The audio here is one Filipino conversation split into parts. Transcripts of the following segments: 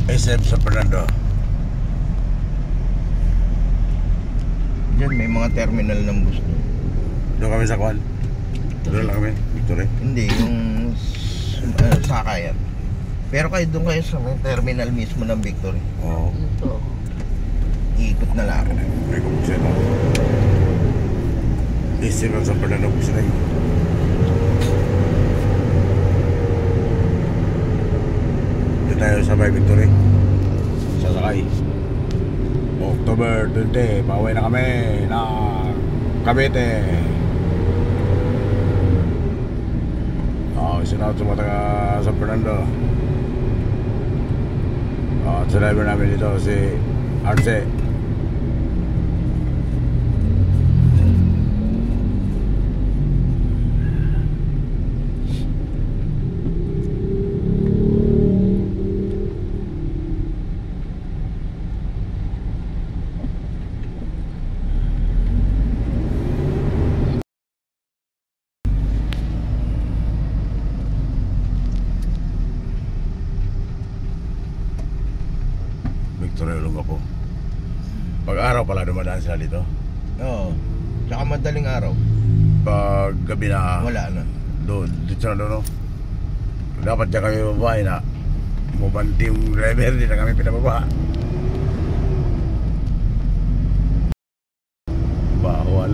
SM San Fernando. Diyan may mga terminal ng bus doon. Doon kami sa Kwan. Doon lang kami, Victory. Hindi, yung sakayan. Pero kayo doon kayo sa may terminal mismo ng Victory. Oo. Ito. Iikot na lang. May kumpusya na. SM San Fernando po sila yun. Doon tayo sa Bay Victory. Sasakay. October 20, pauwi na kami ng Cavite. Sinawat sa mga taga San Fernando. At sa driver namin dito si Arce. Victoria Olonga po. Pag araw pala dumadaan sila dito. Oo. Tsaka madaling araw. Pag gabi na Wala na. doon, dito na doon, no? Dapat dyan kami babae na mubanti yung driver, di na kami pinababa. Bawal.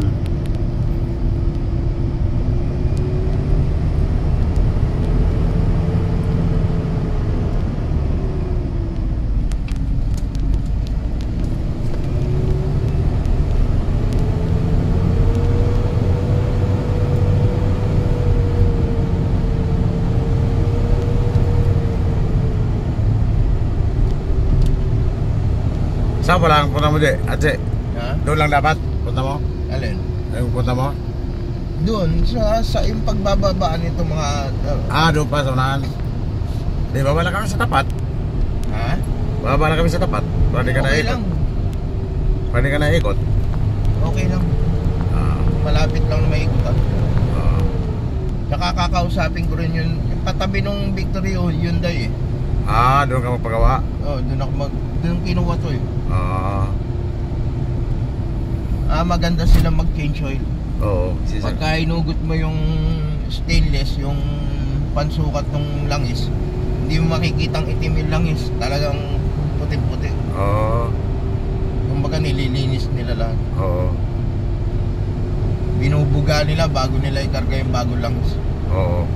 Saan pala ang punta mo, di? Atse, Ha? doon lang dapat punta mo? Alin? Yung punta mo? Doon sa yung pagbababaan nito mga Doon pa sa unahan. Di, baba lang kami sa tapat. ha? Baba lang kami sa tapat. Pwede ka na Okay ikot. lang. Pwede ka na ikot. Okay lang. Ah, Malapit lang na maikutan. ah. Tsaka kakausapin ko rin yung katabi nung Victory Hyundai eh. Doon ka magpagawa. Doon ako doon kinuha to eh. Maganda sila mag-change oil. Oo. Pagka inugot mo yung stainless, yung pansukat ng langis, hindi mo makikitang itim yung langis. Talagang puti-puti. Oo. Kumbaga nililinis nila lahat. Oo. Binubuga nila bago nila ikarga yung bagong langis. Oo.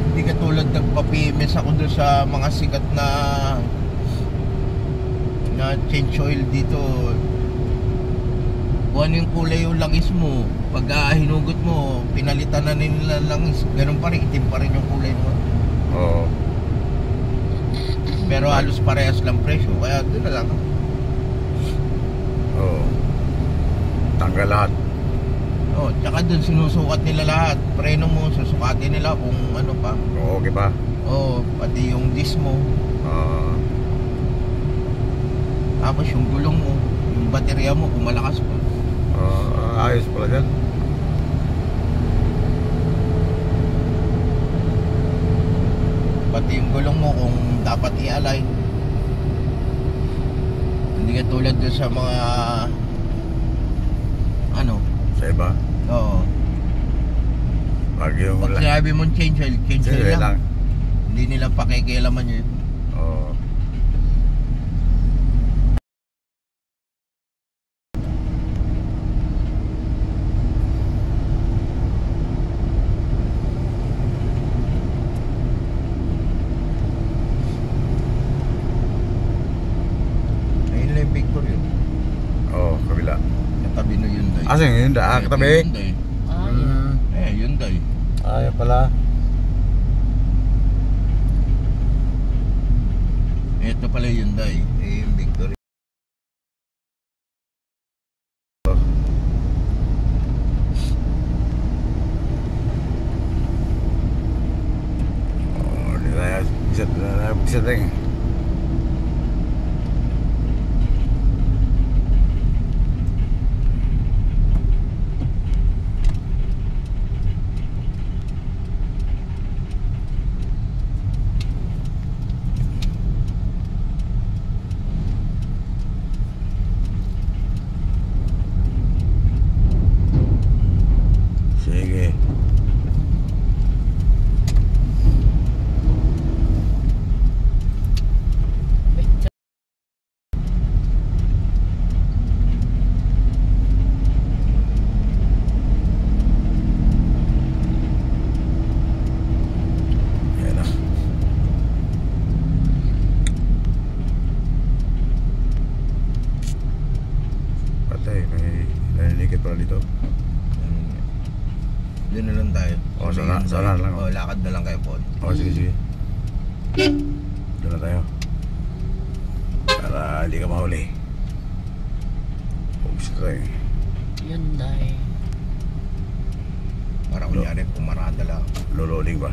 Hindi katulad nagpa-PMS ako doon sa mga sikat na change oil dito. Kung ano yung kulay yung langis mo, pag hinugot mo, pinalitan na nila langis, ganun pa rin, itim pa rin yung kulay mo. Oo. Pero halos parehas lang presyo, kaya doon na lang. Oo. Tanggal lahat. Tsaka doon sinusukat nila lahat. Preno mo, susukatin nila kung ano pa. Okay pa. Pati yung disc mo. Tapos yung gulong mo, yung baterya mo, kung malakas pa. Ayos pala dyan. Pati yung gulong mo kung dapat i-align. Hindi ka tulad doon sa mga Sa iba. Oo. Pag yung Pag sinabi mong change oil Sige lang. lang. Hindi nila pakikialaman yun. Oo. Ayun lang yung Victor yun. Oo, kabila. Katabi no Hyundai. Asan yun? Katabi? Hyundai. Yan. Hyundai. Ayaw pala. Ito pala Hyundai. Yung Victor. Di tayo bisa rin. dito. Doon na lang tayo. O, sana lang. O, lakad na lang kayo po. O, sige. Doon na tayo. Para hindi ka mahuli. Oops, tayo. Yun dahil. Para kunyari, pumarada lang. Loloading ba?